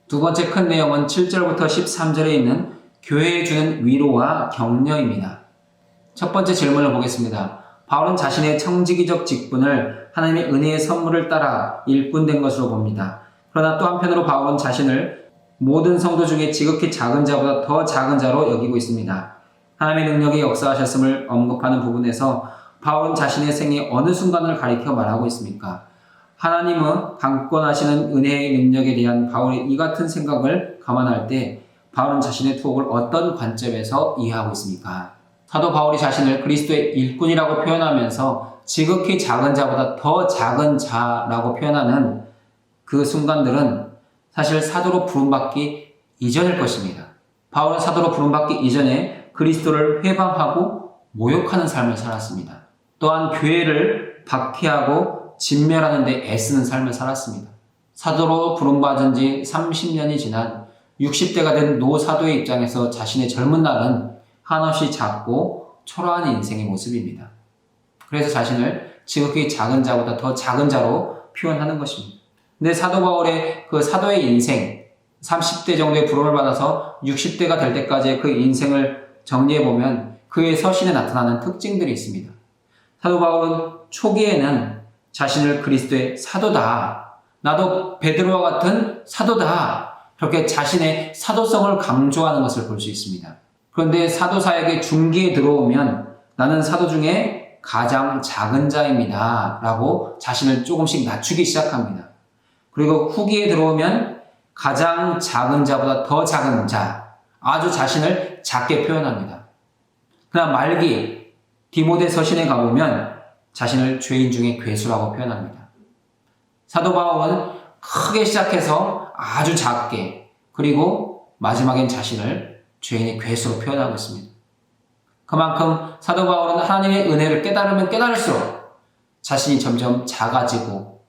두 번째 큰 내용은 7절부터 13절에 있는 교회에 주는 위로와 격려입니다. 첫 번째 질문을 보겠습니다. 바울은 자신의 청지기적 직분을 하나님의 은혜의 선물을 따라 일꾼된 것으로 봅니다. 그러나 또 한편으로 바울은 자신을 모든 성도 중에 지극히 작은 자보다 더 작은 자로 여기고 있습니다. 하나님의 능력이 역사하셨음을 언급하는 부분에서 바울은 자신의 생의 어느 순간을 가리켜 말하고 있습니까? 하나님은 강권하시는 은혜의 능력에 대한 바울의 이 같은 생각을 감안할 때 바울은 자신의 투옥을 어떤 관점에서 이해하고 있습니까? 사도 바울이 자신을 그리스도의 일꾼이라고 표현하면서 지극히 작은 자보다 더 작은 자라고 표현하는 그 순간들은 사실 사도로 부름받기 이전일 것입니다. 바울은 사도로 부름받기 이전에 그리스도를 회방하고 모욕하는 삶을 살았습니다. 또한 교회를 박해하고 진멸하는 데 애쓰는 삶을 살았습니다. 사도로 부름받은 지 30년이 지난 60대가 된 노 사도의 입장에서 자신의 젊은 날은 한없이 작고 초라한 인생의 모습입니다. 그래서 자신을 지극히 작은 자보다 더 작은 자로 표현하는 것입니다. 근데 사도 바울의 그 사도의 인생, 30대 정도의 부름을 받아서 60대가 될 때까지의 그 인생을 정리해보면 그의 서신에 나타나는 특징들이 있습니다. 사도 바울은 초기에는 자신을 그리스도의 사도다, 나도 베드로와 같은 사도다, 그렇게 자신의 사도성을 강조하는 것을 볼 수 있습니다. 그런데 사도 사역의 중기에 들어오면 나는 사도 중에 가장 작은 자입니다 라고 자신을 조금씩 낮추기 시작합니다. 그리고 후기에 들어오면 가장 작은 자보다 더 작은 자, 아주 자신을 작게 표현합니다. 그러나 말기 디모데 서신에 가보면 자신을 죄인 중에 괴수라고 표현합니다. 사도 바울은 크게 시작해서 아주 작게, 그리고 마지막엔 자신을 죄인의 괴수로 표현하고 있습니다. 그만큼 사도 바울은 하나님의 은혜를 깨달으면 깨달을수록 자신이 점점 작아지고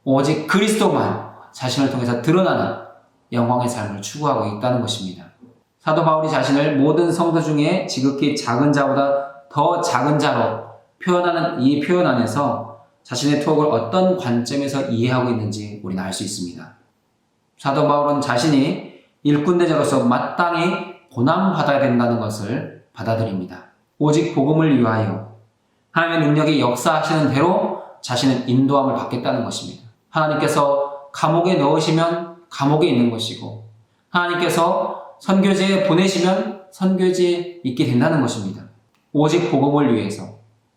오직 그리스도만 자신을 통해서 드러나는 영광의 삶을 추구하고 있다는 것입니다. 사도 바울이 자신을 모든 성도 중에 지극히 작은 자보다 더 작은 자로 표현하는 이 표현 안에서 자신의 투옥을 어떤 관점에서 이해하고 있는지 우리는 알 수 있습니다. 사도 바울은 자신이 일꾼대자로서 마땅히 고난받아야 된다는 것을 받아들입니다. 오직 복음을 위하여 하나님의 능력이 역사하시는 대로 자신은 인도함을 받겠다는 것입니다. 하나님께서 감옥에 넣으시면 감옥에 있는 것이고 하나님께서 선교지에 보내시면 선교지에 있게 된다는 것입니다. 오직 복음을 위해서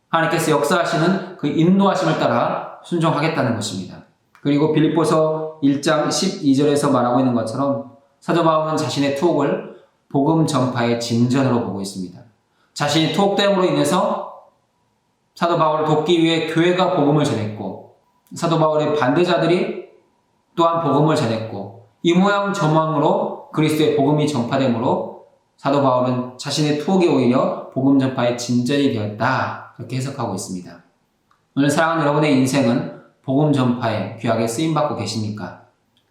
하나님께서 역사하시는 그 인도하심을 따라 순종하겠다는 것입니다. 그리고 빌립보서 1장 12절에서 말하고 있는 것처럼 사도 바울은 자신의 투옥을 복음 전파의 진전으로 보고 있습니다. 자신이 투옥됨으로 인해서 사도 바울을 돕기 위해 교회가 복음을 전했고 사도 바울의 반대자들이 또한 복음을 전했고 이 모양 저 모양으로 그리스도의 복음이 전파되므로 사도 바울은 자신의 투옥이 오히려 복음 전파의 진전이 되었다. 이렇게 해석하고 있습니다. 오늘 사랑하는 여러분의 인생은 복음 전파에 귀하게 쓰임받고 계십니까?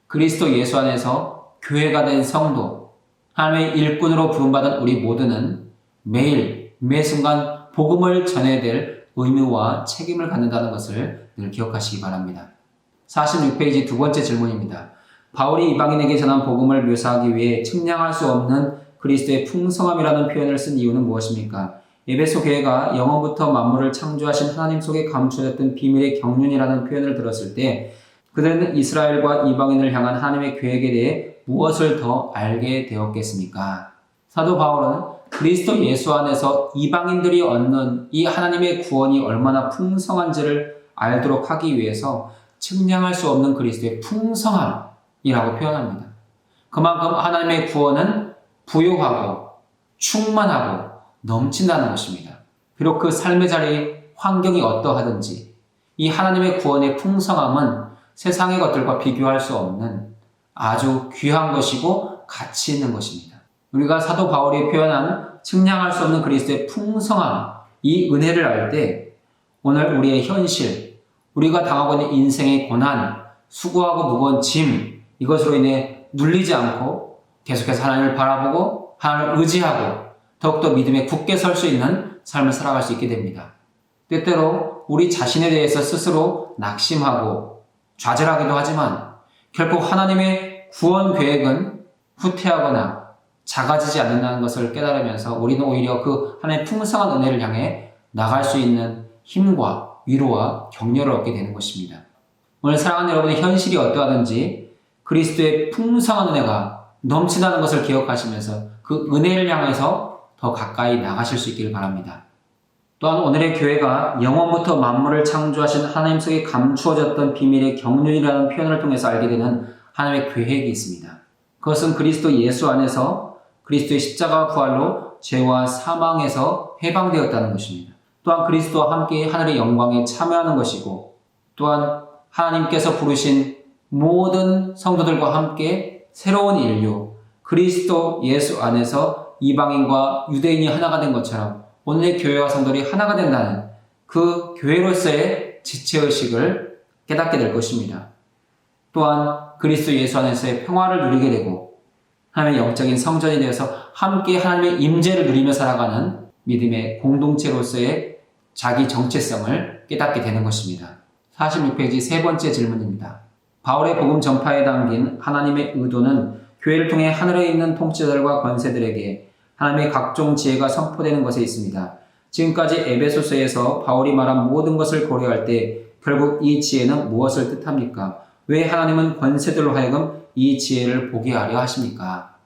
그리스도 예수 안에서 교회가 된 성도, 하나님의 일꾼으로 부름받은 우리 모두는 매일 매 순간 복음을 전해야 될 의무와 책임을 갖는다는 것을 늘 기억하시기 바랍니다. 46페이지 두 번째 질문입니다. 바울이 이방인에게 전한 복음을 묘사하기 위해 측량할 수 없는 그리스도의 풍성함이라는 표현을 쓴 이유는 무엇입니까? 에베소 교회가 영원부터 만물을 창조하신 하나님 속에 감추어졌던 비밀의 경륜이라는 표현을 들었을 때 그들은 이스라엘과 이방인을 향한 하나님의 계획에 대해 무엇을 더 알게 되었겠습니까? 사도 바울은 그리스도 예수 안에서 이방인들이 얻는 이 하나님의 구원이 얼마나 풍성한지를 알도록 하기 위해서 측량할 수 없는 그리스도의 풍성함이라고 표현합니다. 그만큼 하나님의 구원은 부요하고 충만하고 넘친다는 것입니다. 비록 그 삶의 자리 환경이 어떠하든지 이 하나님의 구원의 풍성함은 세상의 것들과 비교할 수 없는 아주 귀한 것이고 가치 있는 것입니다. 우리가 사도 바울이 표현한 측량할 수 없는 그리스도의 풍성함, 이 은혜를 알 때 오늘 우리의 현실, 우리가 당하고 있는 인생의 고난, 수고하고 무거운 짐, 이것으로 인해 눌리지 않고 계속해서 하나님을 바라보고 하나님을 의지하고 더욱더 믿음에 굳게 설 수 있는 삶을 살아갈 수 있게 됩니다. 때때로 우리 자신에 대해서 스스로 낙심하고 좌절하기도 하지만 결코 하나님의 구원 계획은 후퇴하거나 작아지지 않는다는 것을 깨달으면서 우리는 오히려 그 하나님의 풍성한 은혜를 향해 나갈 수 있는 힘과 위로와 격려를 얻게 되는 것입니다. 오늘 사랑하는 여러분의 현실이 어떠하든지 그리스도의 풍성한 은혜가 넘친다는 것을 기억하시면서 그 은혜를 향해서 더 가까이 나가실 수 있기를 바랍니다. 또한 오늘의 교회가 영원부터 만물을 창조하신 하나님 속에 감추어졌던 비밀의 경륜이라는 표현을 통해서 알게 되는 하나님의 계획이 있습니다. 그것은 그리스도 예수 안에서 그리스도의 십자가 부활로 죄와 사망에서 해방되었다는 것입니다. 또한 그리스도와 함께 하늘의 영광에 참여하는 것이고 또한 하나님께서 부르신 모든 성도들과 함께 새로운 인류, 그리스도 예수 안에서 이방인과 유대인이 하나가 된 것처럼 오늘의 교회와 성도들이 하나가 된다는 그 교회로서의 지체의식을 깨닫게 될 것입니다. 또한 그리스도 예수 안에서의 평화를 누리게 되고 하나님의 영적인 성전이 되어서 함께 하나님의 임재를 누리며 살아가는 믿음의 공동체로서의 자기 정체성을 깨닫게 되는 것입니다. 46페이지 세 번째 질문입니다. 바울의 복음 전파에 담긴 하나님의 의도는 교회를 통해 하늘에 있는 통치자들과 권세들에게 하나님의 각종 지혜가 선포되는 것에 있습니다. 지금까지 에베소서에서 바울이 말한 모든 것을 고려할 때 결국 이 지혜는 무엇을 뜻합니까? 왜 하나님은 권세들로 하여금 이 지혜를 보게 하려 하십니까?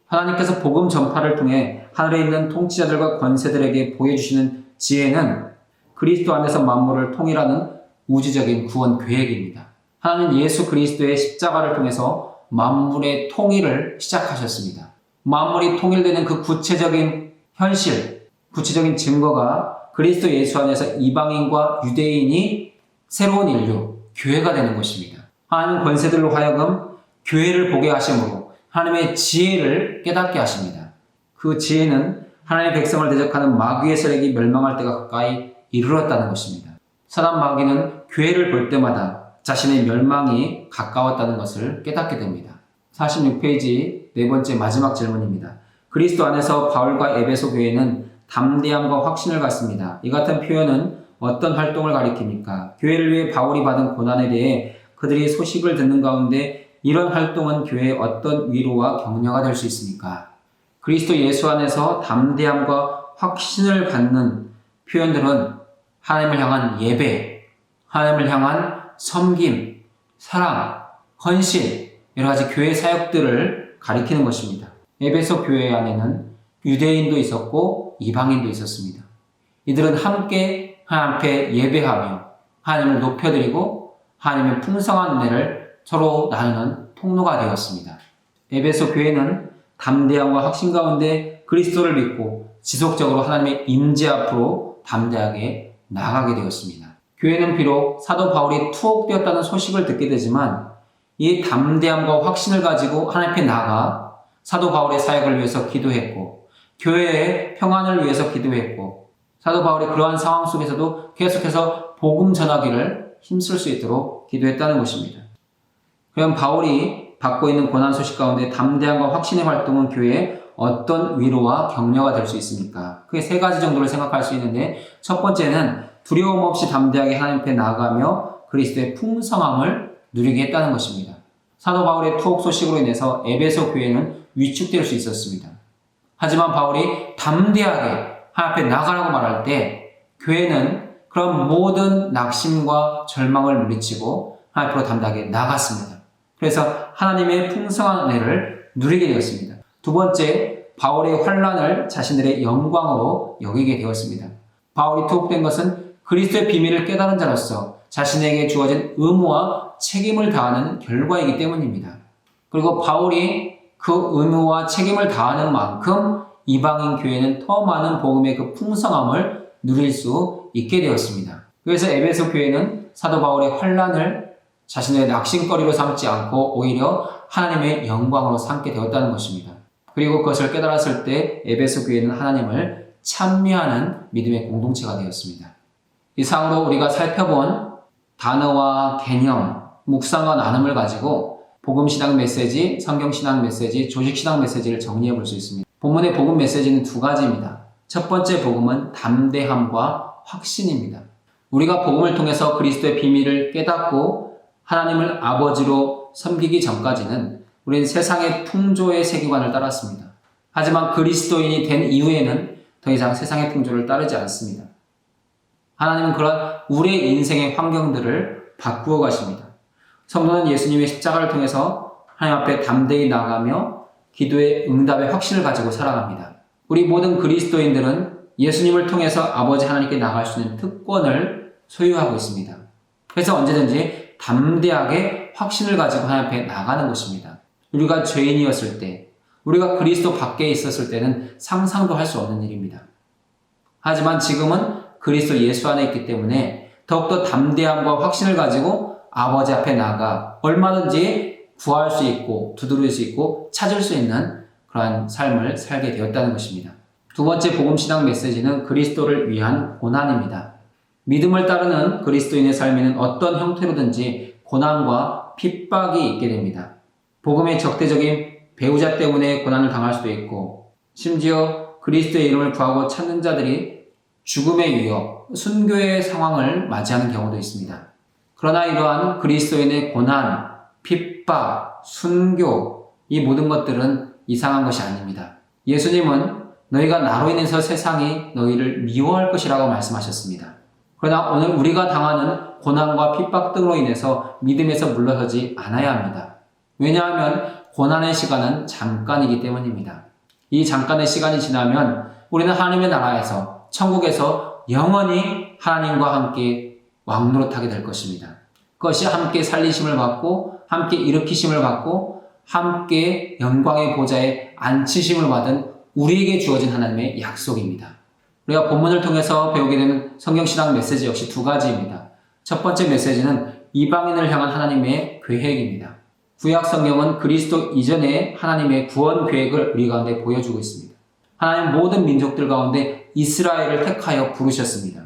하나님께서 복음 전파를 통해 하늘에 있는 통치자들과 권세들에게 보여주시는 지혜는 그리스도 안에서 만물을 통일하는 우주적인 구원 계획입니다. 하나님은 예수 그리스도의 십자가를 통해서 만물의 통일을 시작하셨습니다. 만물이 통일되는 그 구체적인 현실, 구체적인 증거가 그리스도 예수 안에서 이방인과 유대인이 새로운 인류, 교회가 되는 것입니다. 하나님은 권세들로 하여금 교회를 보게 하심으로 하나님의 지혜를 깨닫게 하십니다. 그 지혜는 하나님의 백성을 대적하는 마귀의 세력이 멸망할 때가 가까이 이르렀다는 것입니다. 사단 마귀는 교회를 볼 때마다 자신의 멸망이 가까웠다는 것을 깨닫게 됩니다. 46페이지 네 번째 마지막 질문입니다. 그리스도 안에서 바울과 에베소 교회는 담대함과 확신을 갖습니다. 이 같은 표현은 어떤 활동을 가리킵니까? 교회를 위해 바울이 받은 고난에 대해 그들이 소식을 듣는 가운데 이런 활동은 교회에 어떤 위로와 격려가 될 수 있습니까? 그리스도 예수 안에서 담대함과 확신을 갖는 표현들은 하나님을 향한 예배, 하나님을 향한 섬김, 사랑, 헌신, 여러 가지 교회 사역들을 가리키는 것입니다. 에베소 교회 안에는 유대인도 있었고 이방인도 있었습니다. 이들은 함께 하나님 앞에 예배하며 하나님을 높여드리고 하나님의 풍성한 은혜를 서로 나누는 통로가 되었습니다. 에베소 교회는 담대함과 확신 가운데 그리스도를 믿고 지속적으로 하나님의 임재 앞으로 담대하게 나아가게 되었습니다. 교회는 비록 사도 바울이 투옥되었다는 소식을 듣게 되지만 이 담대함과 확신을 가지고 하나님 앞에 나가 사도 바울의 사역을 위해서 기도했고 교회의 평안을 위해서 기도했고 사도 바울이 그러한 상황 속에서도 계속해서 복음 전하기를 힘쓸 수 있도록 기도했다는 것입니다. 그럼 바울이 받고 있는 고난 소식 가운데 담대함과 확신의 활동은 교회에 어떤 위로와 격려가 될 수 있습니까? 크게 세 가지 정도를 생각할 수 있는데 첫 번째는 두려움 없이 담대하게 하나님 앞에 나아가며 그리스도의 풍성함을 누리게 했다는 것입니다. 사도 바울의 투옥 소식으로 인해서 에베소 교회는 위축될 수 있었습니다. 하지만 바울이 담대하게 하나님 앞에 나가라고 말할 때 교회는 그런 모든 낙심과 절망을 물리치고 하나님 앞으로 담대하게 나갔습니다. 그래서 하나님의 풍성한 은혜를 누리게 되었습니다. 두 번째, 바울의 환난을 자신들의 영광으로 여기게 되었습니다. 바울이 투옥된 것은 그리스도의 비밀을 깨달은 자로서 자신에게 주어진 의무와 책임을 다하는 결과이기 때문입니다. 그리고 바울이 그 의무와 책임을 다하는 만큼 이방인 교회는 더 많은 복음의 그 풍성함을 누릴 수 있게 되었습니다. 그래서 에베소 교회는 사도 바울의 환난을 자신의 낙심거리로 삼지 않고 오히려 하나님의 영광으로 삼게 되었다는 것입니다. 그리고 그것을 깨달았을 때 에베소 교회는 하나님을 찬미하는 믿음의 공동체가 되었습니다. 이상으로 우리가 살펴본 단어와 개념, 묵상과 나눔을 가지고 복음신앙 메시지, 성경신앙 메시지, 조직신앙 메시지를 정리해 볼 수 있습니다. 본문의 복음 메시지는 두 가지입니다. 첫 번째 복음은 담대함과 확신입니다. 우리가 복음을 통해서 그리스도의 비밀을 깨닫고 하나님을 아버지로 섬기기 전까지는 우리는 세상의 풍조의 세계관을 따랐습니다. 하지만 그리스도인이 된 이후에는 더 이상 세상의 풍조를 따르지 않습니다. 하나님은 그런 우리의 인생의 환경들을 바꾸어 가십니다. 성도는 예수님의 십자가를 통해서 하나님 앞에 담대히 나가며 기도의 응답의 확신을 가지고 살아갑니다. 우리 모든 그리스도인들은 예수님을 통해서 아버지 하나님께 나갈 수 있는 특권을 소유하고 있습니다. 그래서 언제든지 담대하게 확신을 가지고 하나님 앞에 나가는 것입니다. 우리가 죄인이었을 때, 우리가 그리스도 밖에 있었을 때는 상상도 할 수 없는 일입니다. 하지만 지금은 그리스도 예수 안에 있기 때문에 더욱더 담대함과 확신을 가지고 아버지 앞에 나가 얼마든지 구할 수 있고 두드릴 수 있고 찾을 수 있는 그러한 삶을 살게 되었다는 것입니다. 두 번째 복음신앙 메시지는 그리스도를 위한 고난입니다. 믿음을 따르는 그리스도인의 삶에는 어떤 형태로든지 고난과 핍박이 있게 됩니다. 복음의 적대적인 배우자 때문에 고난을 당할 수도 있고 심지어 그리스도의 이름을 구하고 찾는 자들이 죽음의 위협, 순교의 상황을 맞이하는 경우도 있습니다. 그러나 이러한 그리스도인의 고난, 핍박, 순교 이 모든 것들은 이상한 것이 아닙니다. 예수님은 너희가 나로 인해서 세상이 너희를 미워할 것이라고 말씀하셨습니다. 그러나 오늘 우리가 당하는 고난과 핍박 등으로 인해서 믿음에서 물러서지 않아야 합니다. 왜냐하면 고난의 시간은 잠깐이기 때문입니다. 이 잠깐의 시간이 지나면 우리는 하나님의 나라에서 천국에서 영원히 하나님과 함께 왕노릇하게 될 것입니다. 그것이 함께 살리심을 받고 함께 일으키심을 받고 함께 영광의 보좌에 앉히심을 받은 우리에게 주어진 하나님의 약속입니다. 우리가 본문을 통해서 배우게 되는 성경신앙 메시지 역시 두 가지입니다. 첫 번째 메시지는 이방인을 향한 하나님의 계획입니다. 구약 성경은 그리스도 이전의 하나님의 구원 계획을 우리 가운데 보여주고 있습니다. 하나님 모든 민족들 가운데 이스라엘을 택하여 부르셨습니다.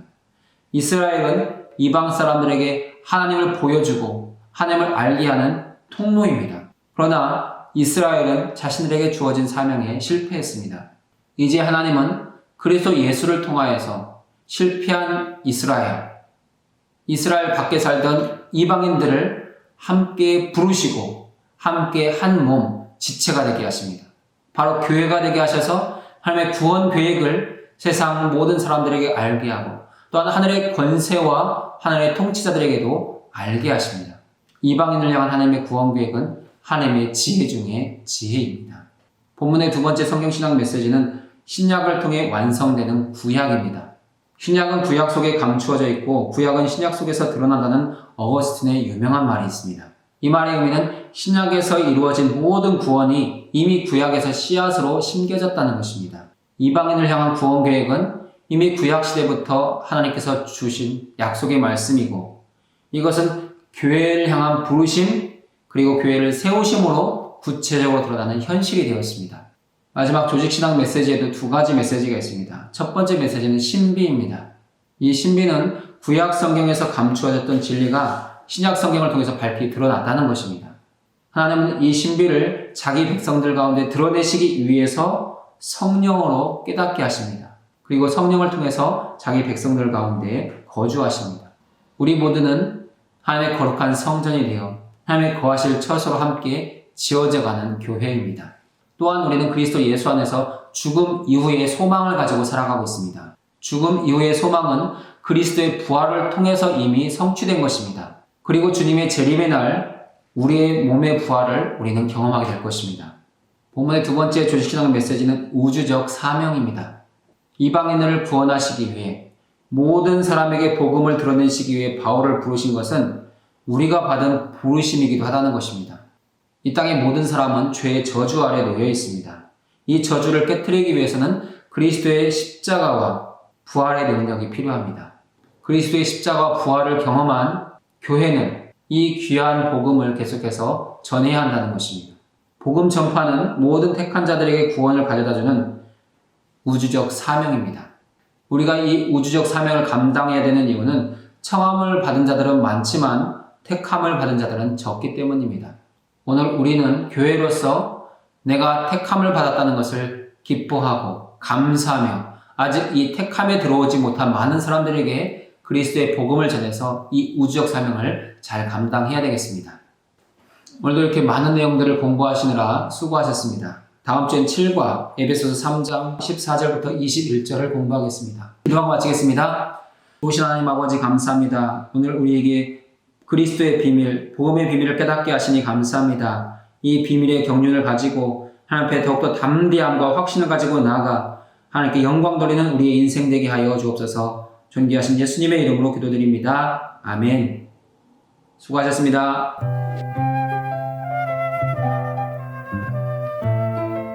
이스라엘은 이방 사람들에게 하나님을 보여주고 하나님을 알게 하는 통로입니다. 그러나 이스라엘은 자신들에게 주어진 사명에 실패했습니다. 이제 하나님은 그리스도 예수를 통하여서 실패한 이스라엘 밖에 살던 이방인들을 함께 부르시고 함께 한 몸, 지체가 되게 하십니다. 바로 교회가 되게 하셔서 하나님의 구원 계획을 세상 모든 사람들에게 알게 하고 또한 하늘의 권세와 하늘의 통치자들에게도 알게 하십니다. 이방인을 향한 하나님의 구원 계획은 하나님의 지혜 중에 지혜입니다. 본문의 두 번째 성경신앙 메시지는 신약을 통해 완성되는 구약입니다. 신약은 구약 속에 감추어져 있고 구약은 신약 속에서 드러난다는 어거스틴의 유명한 말이 있습니다. 이 말의 의미는 신약에서 이루어진 모든 구원이 이미 구약에서 씨앗으로 심겨졌다는 것입니다. 이방인을 향한 구원 계획은 이미 구약 시대부터 하나님께서 주신 약속의 말씀이고 이것은 교회를 향한 부르심 그리고 교회를 세우심으로 구체적으로 드러나는 현실이 되었습니다. 마지막 조직신앙 메시지에도 두 가지 메시지가 있습니다. 첫 번째 메시지는 신비입니다. 이 신비는 구약 성경에서 감추어졌던 진리가 신약 성경을 통해서 밝히 드러났다는 것입니다. 하나님은 이 신비를 자기 백성들 가운데 드러내시기 위해서 성령으로 깨닫게 하십니다. 그리고 성령을 통해서 자기 백성들 가운데 거주하십니다. 우리 모두는 하나님의 거룩한 성전이 되어 하나님의 거하실 처소로 함께 지어져가는 교회입니다. 또한 우리는 그리스도 예수 안에서 죽음 이후의 소망을 가지고 살아가고 있습니다. 죽음 이후의 소망은 그리스도의 부활을 통해서 이미 성취된 것입니다. 그리고 주님의 재림의 날 우리의 몸의 부활을 우리는 경험하게 될 것입니다. 본문의 두 번째 조직신앙 메시지는 우주적 사명입니다. 이방인을 구원하시기 위해 모든 사람에게 복음을 드러내시기 위해 바울을 부르신 것은 우리가 받은 부르심이기도 하다는 것입니다. 이 땅의 모든 사람은 죄의 저주 아래 놓여 있습니다. 이 저주를 깨트리기 위해서는 그리스도의 십자가와 부활의 능력이 필요합니다. 그리스도의 십자가와 부활을 경험한 교회는 이 귀한 복음을 계속해서 전해야 한다는 것입니다. 복음 전파는 모든 택한 자들에게 구원을 가져다주는 우주적 사명입니다. 우리가 이 우주적 사명을 감당해야 되는 이유는 청함을 받은 자들은 많지만 택함을 받은 자들은 적기 때문입니다. 오늘 우리는 교회로서 내가 택함을 받았다는 것을 기뻐하고 감사하며 아직 이 택함에 들어오지 못한 많은 사람들에게 그리스도의 복음을 전해서 이 우주적 사명을 잘 감당해야 되겠습니다. 오늘도 이렇게 많은 내용들을 공부하시느라 수고하셨습니다. 다음 주엔 7과 에베소서 3장 14절부터 21절을 공부하겠습니다. 기도하고 마치겠습니다. 좋으신 하나님 아버지 감사합니다. 오늘 우리에게 그리스도의 비밀, 복음의 비밀을 깨닫게 하시니 감사합니다. 이 비밀의 경륜을 가지고 하나님 앞에 더욱더 담대함과 확신을 가지고 나아가 하나님께 영광 돌리는 우리의 인생 되게 하여 주옵소서. 존귀하신 예수님의 이름으로 기도드립니다. 아멘. 수고하셨습니다.